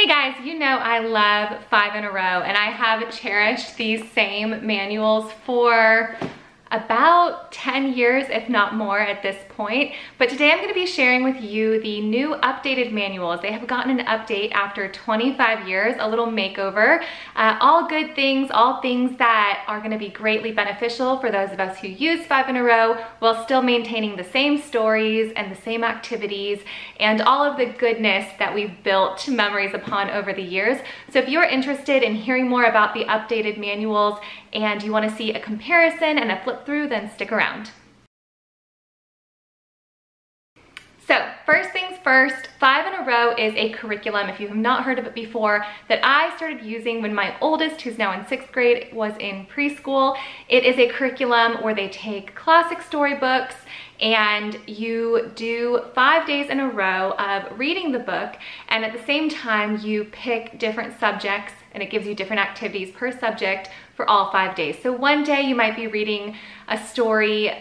guys, you know I love 5 in a row, and I have cherished these same manuals for about 10 years, if not more at this point. But today I'm going to be sharing with you the new updated manuals. They have gotten an update after 25 years, a little makeover. All good things, all things that are going to be greatly beneficial for those of us who use 5 in a row while still maintaining the same stories and the same activities and all of the goodness that we've built memories upon over the years. So if you're interested in hearing more about the updated manuals and you want to see a comparison and a flip through, then stick around. So first things first, 5 in a row is a curriculum, if you have not heard of it before, that I started using when my oldest, who's now in 6th grade, was in preschool. It is a curriculum where they take classic storybooks and you do 5 days in a row of reading the book, and at the same time you pick different subjects and it gives you different activities per subject for all 5 days. So one day you might be reading a story,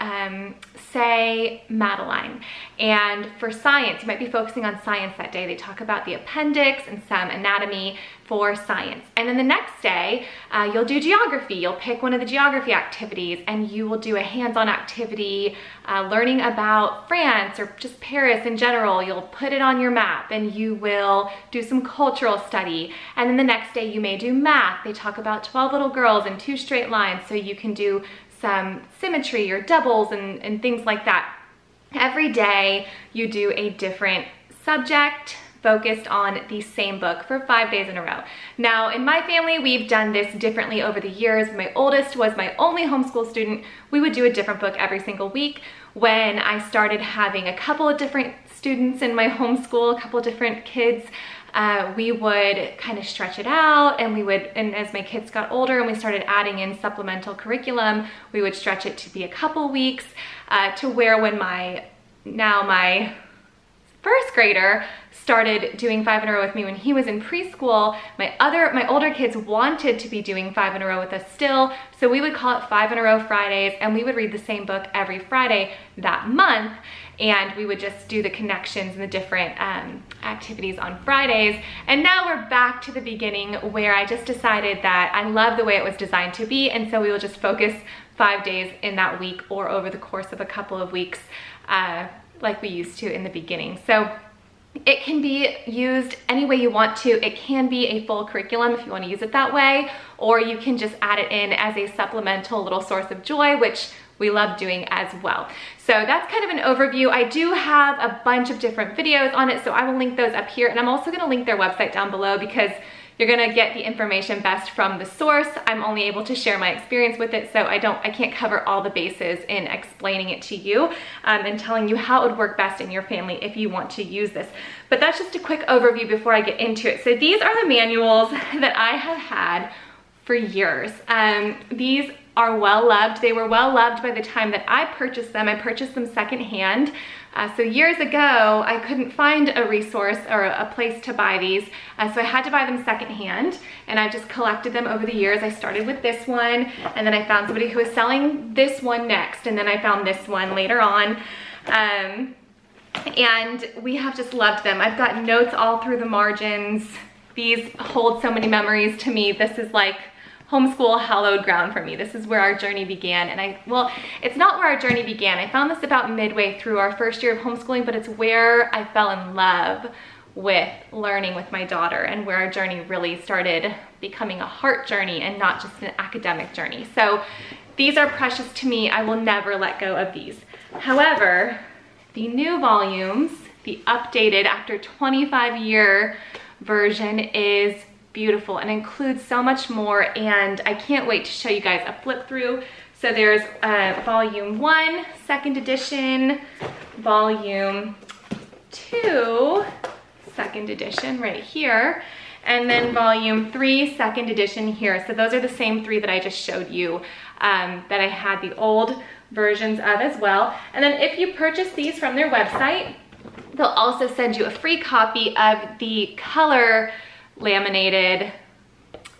say Madeline, and for science you might be focusing on science that day. They talk about the appendix and some anatomy for science. And then the next day you'll do geography. You'll pick one of the geography activities and you will do a hands-on activity learning about France or just Paris in general. You'll put it on your map and you will do some cultural study. And then the next day you may do math. They talk about 12 little girls in 2 straight lines, so you can do some symmetry or doubles and things like that. Every day you do a different subject focused on the same book for 5 days in a row. Now, in my family, we've done this differently over the years. My oldest was my only homeschool student. We would do a different book every single week. When I started having a couple of different students in my homeschool, a couple of different kids, we would kind of stretch it out, and as my kids got older and we started adding in supplemental curriculum, we would stretch it to be a couple weeks, to where when my first grader started doing 5 in a row with me when he was in preschool, my older kids wanted to be doing 5 in a row with us still, so we would call it 5 in a row Fridays, and we would read the same book every Friday that month, and we would just do the connections and the different activities on Fridays. And now we're back to the beginning where I just decided that I love the way it was designed to be, and so we will just focus 5 days in that week or over the course of a couple of weeks like we used to in the beginning. So it can be used any way you want to. It can be a full curriculum if you want to use it that way, or you can just add it in as a supplemental little source of joy, which we love doing as well. So that's kind of an overview. I do have a bunch of different videos on it, so I will link those up here, and I'm also going to link their website down below because you're gonna get the information best from the source. I'm only able to share my experience with it, so I can't cover all the bases in explaining it to you and telling you how it would work best in your family if you want to use this. But that's just a quick overview before I get into it. So these are the manuals that I have had for years. These are well loved. They were well loved by the time that I purchased them. I purchased them secondhand. So years ago, I couldn't find a resource or a place to buy these, so I had to buy them secondhand, and I've just collected them over the years. I started with this one, and then I found somebody who was selling this one next, and then I found this one later on, and we have just loved them. I've got notes all through the margins. These hold so many memories to me. This is like homeschool hallowed ground for me. This is where our journey began, and well, it's not where our journey began. I found this about midway through our first year of homeschooling, but it's where I fell in love with learning with my daughter and where our journey really started becoming a heart journey and not just an academic journey. So these are precious to me. I will never let go of these. However, the new volumes, the updated after 25-year version, is beautiful and includes so much more, and I can't wait to show you guys a flip through. So there's volume 1, 2nd edition, volume 2, 2nd edition right here, and then volume 3, 2nd edition here. So those are the same 3 that I just showed you that I had the old versions of as well. And then if you purchase these from their website, they'll also send you a free copy of the color laminated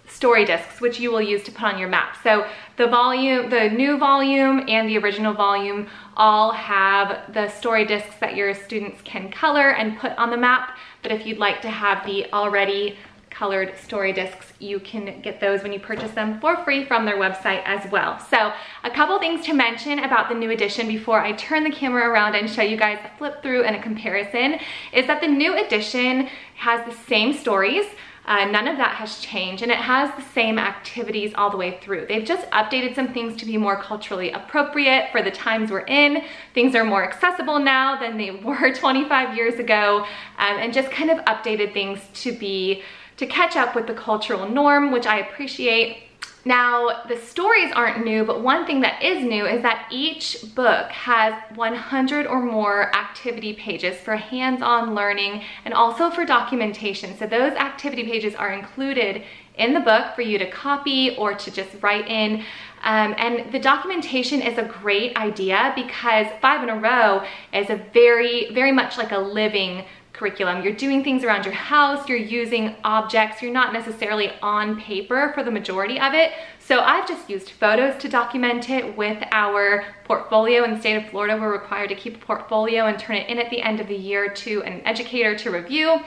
story discs, which you will use to put on your map. So the new volume and the original volume all have the story discs that your students can color and put on the map. But if you'd like to have the already colored story discs. You can get those when you purchase them for free from their website as well. So a couple things to mention about the new edition before I turn the camera around and show you guys a flip through and a comparison is that the new edition has the same stories. None of that has changed, and it has the same activities all the way through. They've just updated some things to be more culturally appropriate for the times we're in. Things are more accessible now than they were 25 years ago, and just kind of updated things to catch up with the cultural norm, which I appreciate. Now, the stories aren't new, but one thing that is new is that each book has 100 or more activity pages for hands-on learning and also for documentation. So those activity pages are included in the book for you to copy or to just write in. And the documentation is a great idea because 5 in a Row is a very much like a living curriculum. You're doing things around your house, you're using objects, you're not necessarily on paper for the majority of it. So I've just used photos to document it with our portfolio. In the state of Florida, we're required to keep a portfolio and turn it in at the end of the year to an educator to review.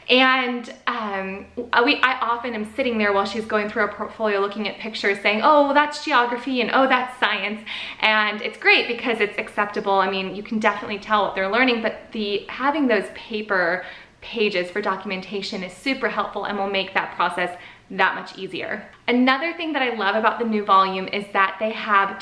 And I often am sitting there while she's going through her portfolio looking at pictures saying, oh, well, that's geography and oh, that's science. And it's great because it's acceptable. I mean, you can definitely tell what they're learning, but having those paper pages for documentation is super helpful and will make that process that much easier. Another thing that I love about the new volume is that they have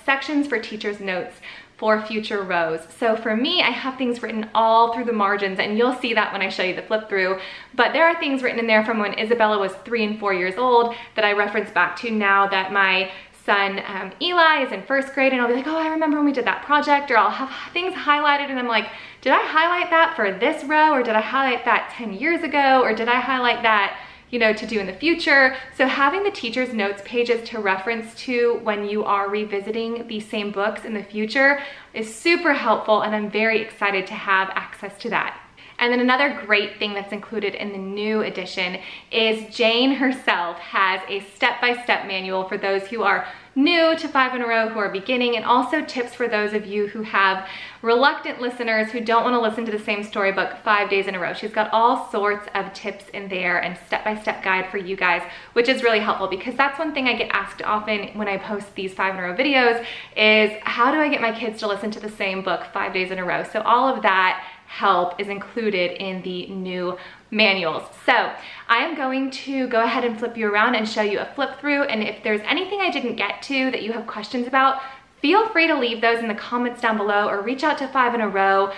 sections for teachers' notes for future rows. So for me, I have things written all through the margins, and you'll see that when I show you the flip through, but there are things written in there from when Isabella was 3 and 4 years old that I reference back to now that my son Eli is in 1st grade, and I'll be like, oh, I remember when we did that project, or I'll have things highlighted and I'm like, did I highlight that for this row, or did I highlight that 10 years ago, or did I highlight that, you know, to do in the future? So having the teacher's notes pages to reference to when you are revisiting these same books in the future is super helpful, and I'm very excited to have access to that. And then another great thing that's included in the new edition is Jane herself has a step-by-step manual for those who are new to 5 in a Row, who are beginning, and also tips for those of you who have reluctant listeners who don't want to listen to the same storybook 5 days in a row. She's got all sorts of tips in there and step-by-step guide for you guys, which is really helpful because that's one thing I get asked often when I post these 5 in a Row videos is how do I get my kids to listen to the same book 5 days in a row? So all of that help is included in the new manuals. So I am going to go ahead and flip you around and show you a flip through, and if there's anything I didn't get to that you have questions about, feel free to leave those in the comments down below or reach out to 5 in a Row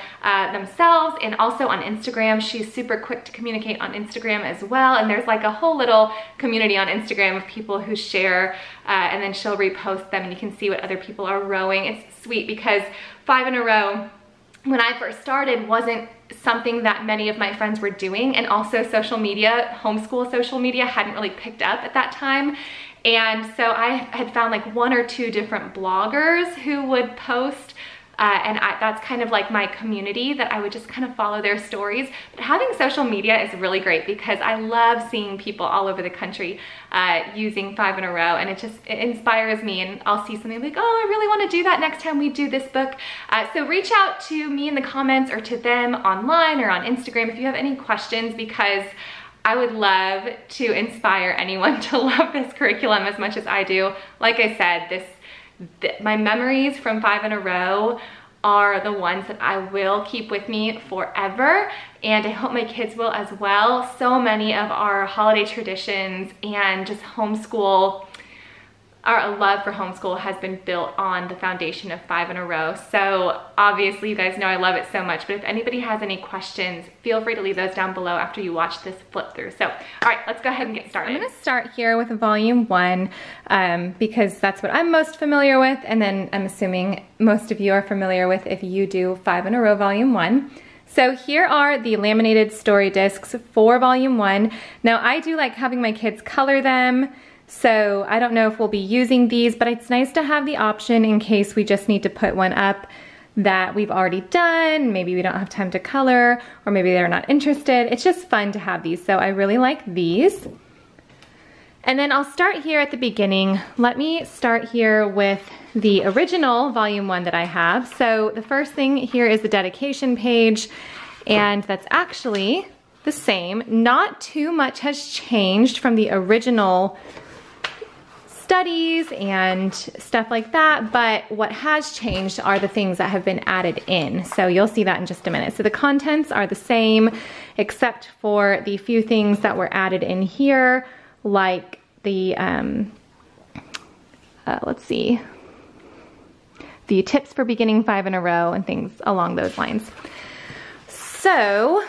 themselves, and also on Instagram. She's super quick to communicate on Instagram as well, and there's like a whole little community on Instagram of people who share and then she'll repost them and you can see what other people are rowing. It's sweet because 5 in a Row, when I first started, wasn't something that many of my friends were doing, and also social media, homeschool social media hadn't really picked up at that time. And so I had found like 1 or 2 different bloggers who would post that's kind of like my community that I would just kind of follow their stories. But having social media is really great because I love seeing people all over the country using 5 in a Row, and it inspires me, and I'll see something like, oh, I really want to do that next time we do this book. So reach out to me in the comments or to them online or on Instagram if you have any questions, because I would love to inspire anyone to love this curriculum as much as I do. Like I said, my memories from 5 in a Row are the ones that I will keep with me forever, and I hope my kids will as well. So many of our holiday traditions and just homeschool, our love for homeschool has been built on the foundation of 5 in a Row. So obviously you guys know I love it so much, but if anybody has any questions, feel free to leave those down below after you watch this flip through. So, all right, let's go ahead and get started. I'm gonna start here with volume 1 because that's what I'm most familiar with, and then I'm assuming most of you are familiar with if you do 5 in a Row volume 1. So here are the laminated story discs for volume 1. Now I do like having my kids color them, so I don't know if we'll be using these, but it's nice to have the option in case we just need to put one up that we've already done. Maybe we don't have time to color, or maybe they're not interested. It's just fun to have these, so I really like these. And then I'll start here at the beginning. Let me start here with the original volume 1 that I have. So the first thing here is the dedication page, and that's actually the same. Not too much has changed from the original studies and stuff like that, but what has changed are the things that have been added in. So you'll see that in just a minute. So the contents are the same, except for the few things that were added in here, like the, let's see, the tips for beginning 5 in a row and things along those lines. So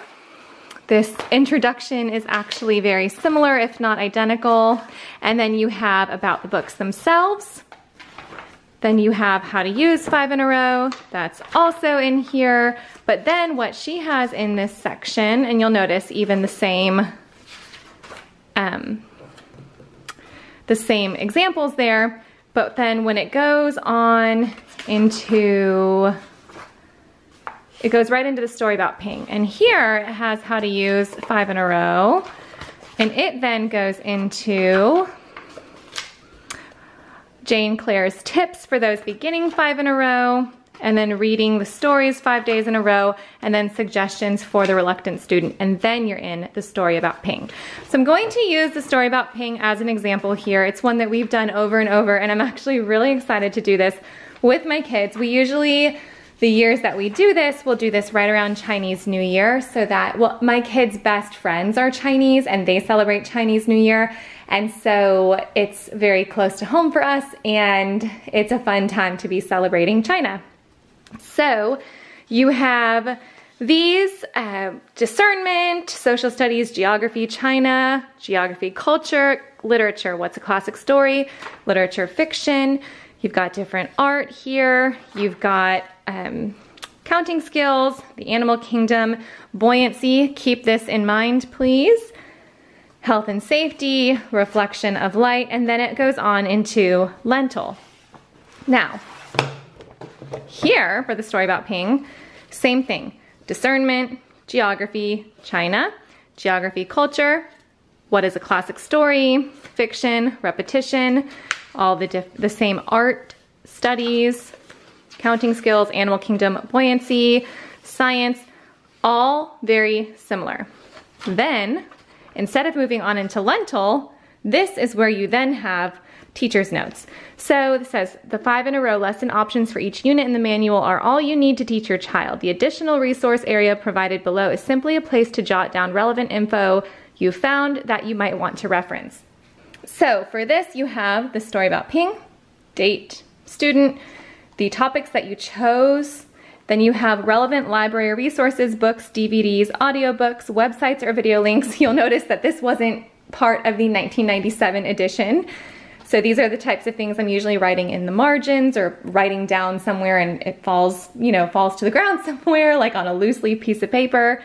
this introduction is actually very similar, if not identical. And then you have about the books themselves. Then you have how to use 5 in a row. That's also in here. But then what she has in this section, and you'll notice even the same examples there. But then when it goes on into, it goes right into the story about ping. And here it has how to use 5 in a row. And it then goes into Jane Claire's tips for those beginning 5 in a row, and then reading the stories 5 days in a row, and then suggestions for the reluctant student. And then you're in the story about ping. So I'm going to use the story about ping as an example here. It's one that we've done over and over, and I'm actually really excited to do this with my kids. We usually, the years that we do this, we'll do this right around Chinese New Year, so that, well, my kids' best friends are Chinese and they celebrate Chinese New Year. And so it's very close to home for us, and it's a fun time to be celebrating China. So you have these, discernment, social studies, geography, China, geography, culture, literature, what's a classic story, literature, fiction. You've got different art here. You've got counting skills, the animal kingdom, buoyancy, keep this in mind, please. Health and safety, reflection of light, and then it goes on into lentil. Now, here for the story about ping, same thing. Discernment, geography, China, geography, culture, what is a classic story, fiction, repetition, all the same art, studies, counting skills, animal kingdom, buoyancy, science, all very similar. Then, instead of moving on into lentil, this is where you then have teacher's notes. So it says, the 5 in a row lesson options for each unit in the manual are all you need to teach your child. The additional resource area provided below is simply a place to jot down relevant info you found that you might want to reference. So for this, you have the story about ping, date, student, the topics that you chose. Then you have relevant library resources, books, DVDs, audiobooks, websites, or video links. You'll notice that this wasn't part of the 1997 edition. So these are the types of things I'm usually writing in the margins or writing down somewhere and it falls, falls to the ground somewhere, like on a loose leaf piece of paper.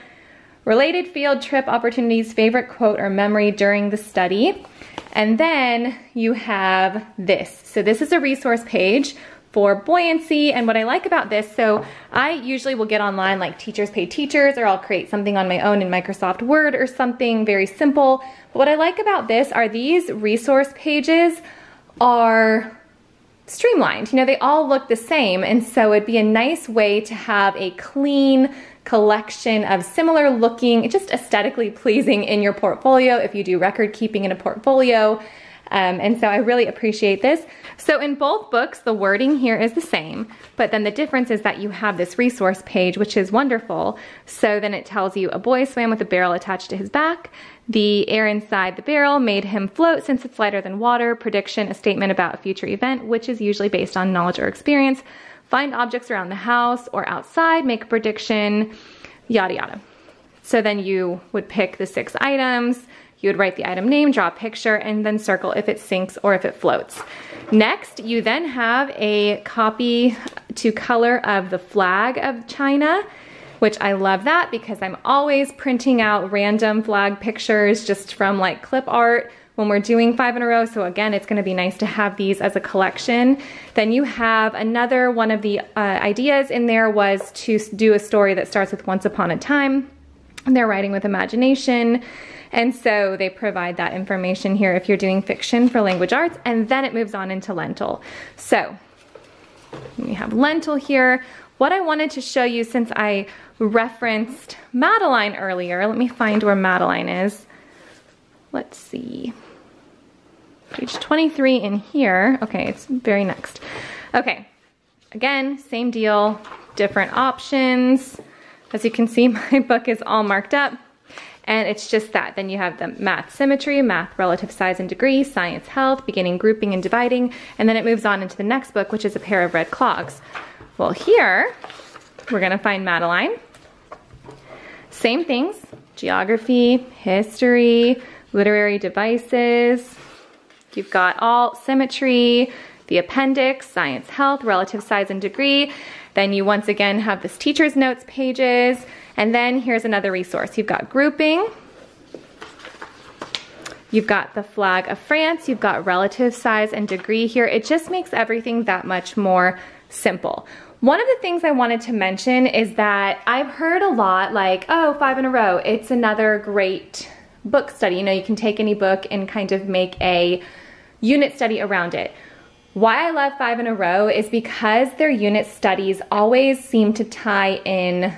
Related field trip opportunities, favorite quote or memory during the study. And then you have this. So this is a resource page for buoyancy. And what I like about this, so I usually will get online like Teachers Pay Teachers, or I'll create something on my own in Microsoft Word or something very simple. But what I like about this are these resource pages are streamlined. They all look the same. And so it'd be a nice way to have a clean collection of similar looking, just aesthetically pleasing in your portfolio if you do record keeping in a portfolio. And so I really appreciate this. So in both books, the wording here is the same, but then the difference is that you have this resource page, which is wonderful. So then it tells you a boy swam with a barrel attached to his back. The air inside the barrel made him float since it's lighter than water. Prediction, a statement about a future event, which is usually based on knowledge or experience. Find objects around the house or outside, make a prediction, yada yada. So then you would pick the 6 items. You would write the item name, draw a picture, and then circle if it sinks or if it floats. Next, you then have a copy to color of the flag of China, which I love that because I'm always printing out random flag pictures just from like clip art when we're doing 5 in a row. So again, it's gonna be nice to have these as a collection. Then you have another one of the ideas in there was to do a story that starts with once upon a time. And they're writing with imagination. And so they provide that information here if you're doing fiction for language arts, and then it moves on into lentil. So we have lentil here. what I wanted to show you, since I referenced Madeline earlier, let me find where Madeline is. Let's see. Page 23 in here. Okay, it's very next. Okay, again, same deal, different options. As you can see, my book is all marked up. And it's just that. Then you have the math symmetry, math relative size and degree, science health, beginning grouping and dividing, and then it moves on into the next book, which is a pair of red clogs. Well, here we're gonna find Madeline. Same things, geography, history, literary devices. You've got all symmetry, the appendix, science health, relative size and degree. Then you once again have this teacher's notes pages. And then here's another resource. You've got grouping. You've got the flag of France. You've got relative size and degree here. It just makes everything that much more simple. One of the things I wanted to mention is that I've heard a lot like, oh, 5 in a row, it's another great book study. You know, you can take any book and kind of make a unit study around it. Why I love 5 in a row is because their unit studies always seem to tie in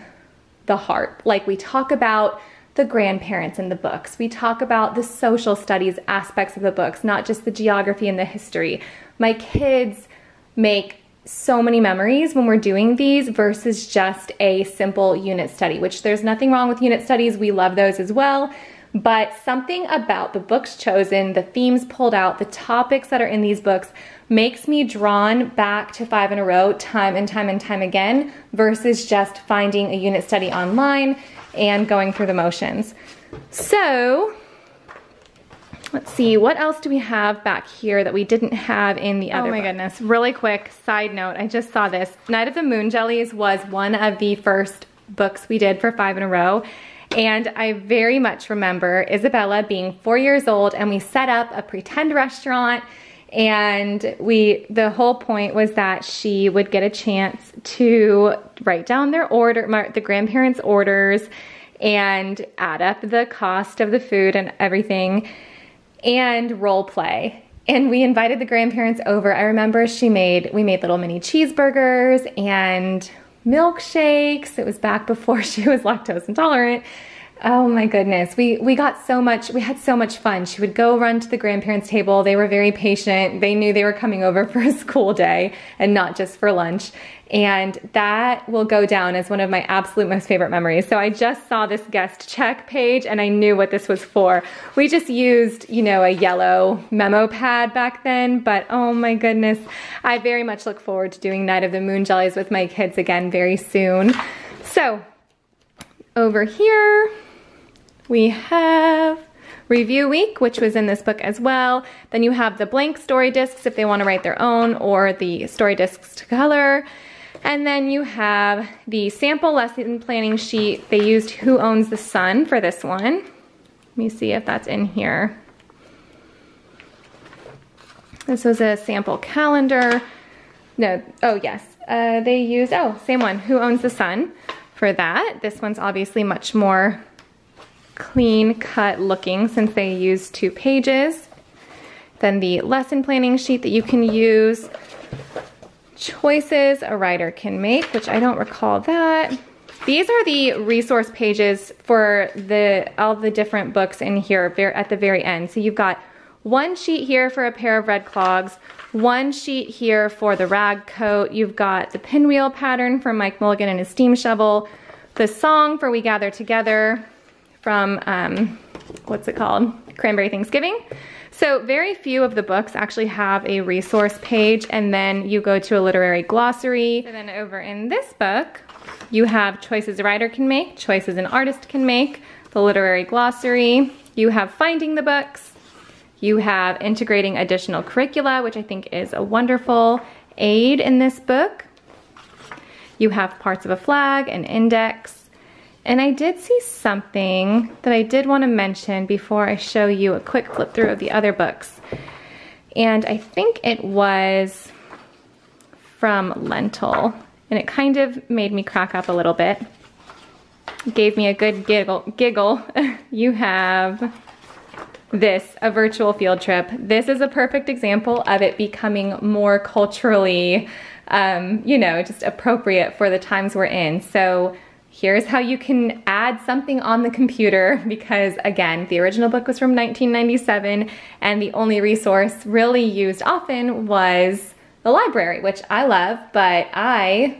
the heart. Like, we talk about the grandparents in the books. We talk about the social studies aspects of the books, not just the geography and the history. My kids make so many memories when we're doing these versus just a simple unit study, which there's nothing wrong with unit studies. We love those as well. But something about the books chosen, the themes pulled out, the topics that are in these books makes me drawn back to 5 in a row time and time and time again versus just finding a unit study online and going through the motions. So let's see, what else do we have back here that we didn't have in the other book? Goodness, really quick side note, I just saw this. Night of the Moon Jellies was one of the first books we did for 5 in a row. And I very much remember Isabella being 4 years old and we set up a pretend restaurant, and the whole point was that she would get a chance to write down their order, the grandparents' orders, and add up the cost of the food and everything, and role play. And we invited the grandparents over. I remember we made little mini cheeseburgers and milkshakes. It was back before she was lactose intolerant. Oh my goodness, we had so much fun. She would go run to the grandparents' table. They were very patient. They knew they were coming over for a school day and not just for lunch. And that will go down as one of my absolute most favorite memories. So I just saw this guest check page and I knew what this was for. We just used, you know, a yellow memo pad back then, but oh my goodness, I very much look forward to doing Night of the Moon Jellies with my kids again very soon. So over here, we have Review Week, which was in this book as well. Then you have the blank story discs if they want to write their own, or the story discs to color. And then you have the sample lesson planning sheet. They used Who Owns the Sun for this one. Let me see if that's in here. This was a sample calendar. No, oh yes, they used, same one, Who Owns the Sun for that. This one's obviously much more clean cut looking since they used 2 pages. Then the lesson planning sheet that you can use. Choices a writer can make, which I don't recall that. These are the resource pages for all the different books in here at the very end. So you've got one sheet here for a pair of red clogs, one sheet here for the rag coat. You've got the pinwheel pattern from Mike Mulligan and his steam shovel, the song for We Gather Together from, what's it called? Cranberry Thanksgiving. So very few of the books actually have a resource page, and then you go to a literary glossary. And then over in this book, you have choices a writer can make, choices an artist can make, the literary glossary. You have finding the books. You have integrating additional curricula, which I think is a wonderful aid in this book. You have parts of a flag, an index. And I did see something that I did want to mention before I show you a quick flip through of the other books. And I think it was from Lentil. And it kind of made me crack up a little bit. It gave me a good giggle. You have this, A Virtual Field Trip. This is a perfect example of it becoming more culturally you know, just appropriate for the times we're in. So here's how you can add something on the computer, because again, the original book was from 1997 and the only resource really used often was the library, which I love, but I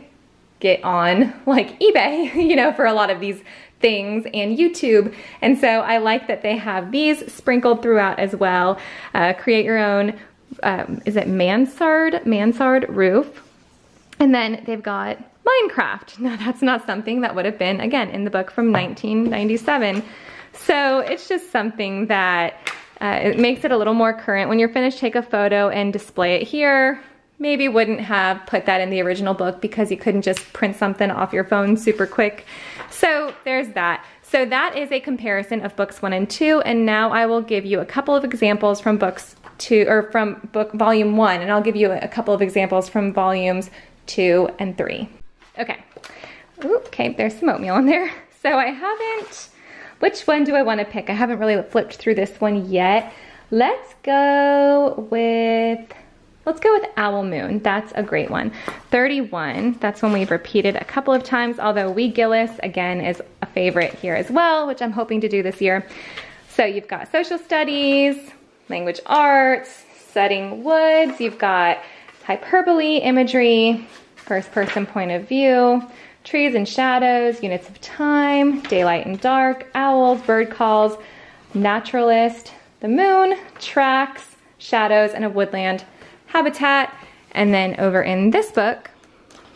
get on like eBay, you know, for a lot of these things, and YouTube. And so I like that they have these sprinkled throughout as well. Create your own, is it mansard roof? And then they've got Minecraft. Now that's not something that would have been, again, in the book from 1997. So it's just something that it makes it a little more current. When you're finished, take a photo and display it here. Maybe wouldn't have put that in the original book because you couldn't just print something off your phone super quick. So there's that. So that is a comparison of books 1 and 2, and now I will give you a couple of examples from books 2, or from book volume 1, and I'll give you a couple of examples from volumes 2 and 3. Okay. Ooh, okay, there's some oatmeal in there. So I haven't, which one do I want to pick? I haven't really flipped through this one yet. Let's go with Owl Moon. That's a great one. 31, that's one we've repeated a couple of times, although Wee Gillis, again, is a favorite here as well, which I'm hoping to do this year. So you've got social studies, language arts, setting woods, you've got hyperbole, imagery, first person point of view, trees and shadows, units of time, daylight and dark, owls, bird calls, naturalist, the moon, tracks, shadows, and a woodland habitat. And then over in this book,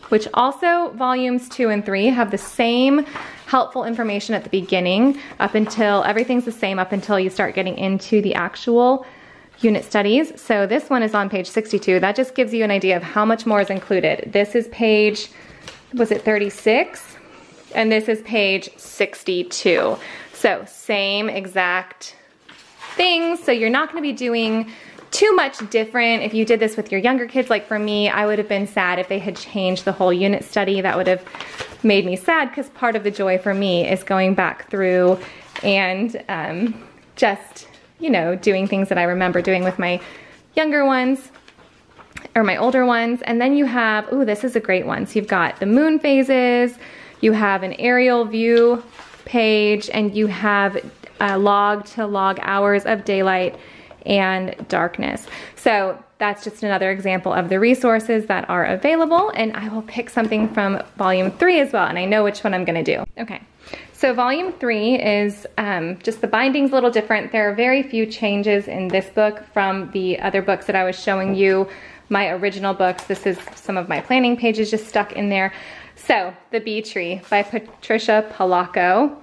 which also volumes 2 and 3 have the same helpful information at the beginning up until, everything's the same up until you start getting into the actual unit studies. So this one is on page 62. That just gives you an idea of how much more is included. This is page, was it 36? And this is page 62. So same exact things. So you're not gonna be doing too much different. If you did this with your younger kids, like for me, I would have been sad if they had changed the whole unit study. That would have made me sad, because part of the joy for me is going back through and just, you know, doing things that I remember doing with my younger ones or my older ones. And then you have, ooh, this is a great one. So you've got the moon phases, you have an aerial view page, and you have log to log hours of daylight and darkness. So that's just another example of the resources that are available, and I will pick something from volume 3 as well, and I know which one I'm gonna do. Okay, so volume 3 is just the binding's a little different. There are very few changes in this book from the other books that I was showing you, my original books. This is some of my planning pages just stuck in there. So The Bee Tree by Patricia Polacco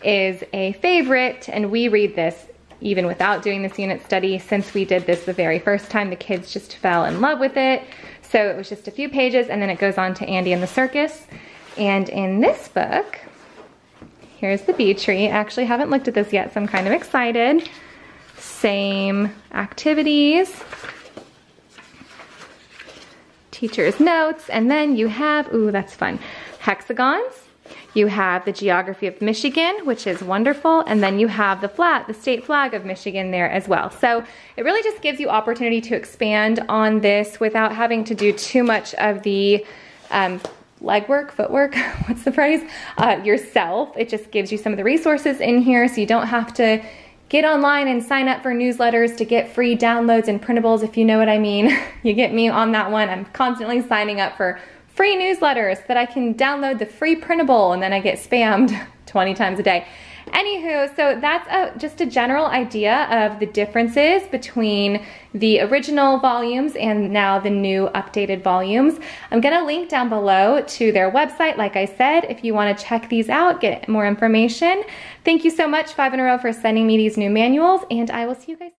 is a favorite, and we read this even without doing this unit study. Since we did this the very first time, the kids just fell in love with it. So it was just a few pages, and then it goes on to Andy and the Circus. And in this book, here's the bee tree. I actually haven't looked at this yet, so I'm kind of excited. Same activities, teacher's notes, and then you have, ooh, that's fun, hexagons. You have the geography of Michigan, which is wonderful, and then you have the state flag of Michigan there as well. So it really just gives you opportunity to expand on this without having to do too much of the legwork, footwork, what's the phrase, yourself. It just gives you some of the resources in here, so you don't have to get online and sign up for newsletters to get free downloads and printables, if you know what I mean. You get me on that one. I'm constantly signing up for free newsletters that I can download the free printable, and then I get spammed 20 times a day. Anywho, so that's just a general idea of the differences between the original volumes and now the new updated volumes. I'm gonna link down below to their website, like I said, if you wanna check these out, get more information. Thank you so much, 5 in a Row, for sending me these new manuals, and I will see you guys.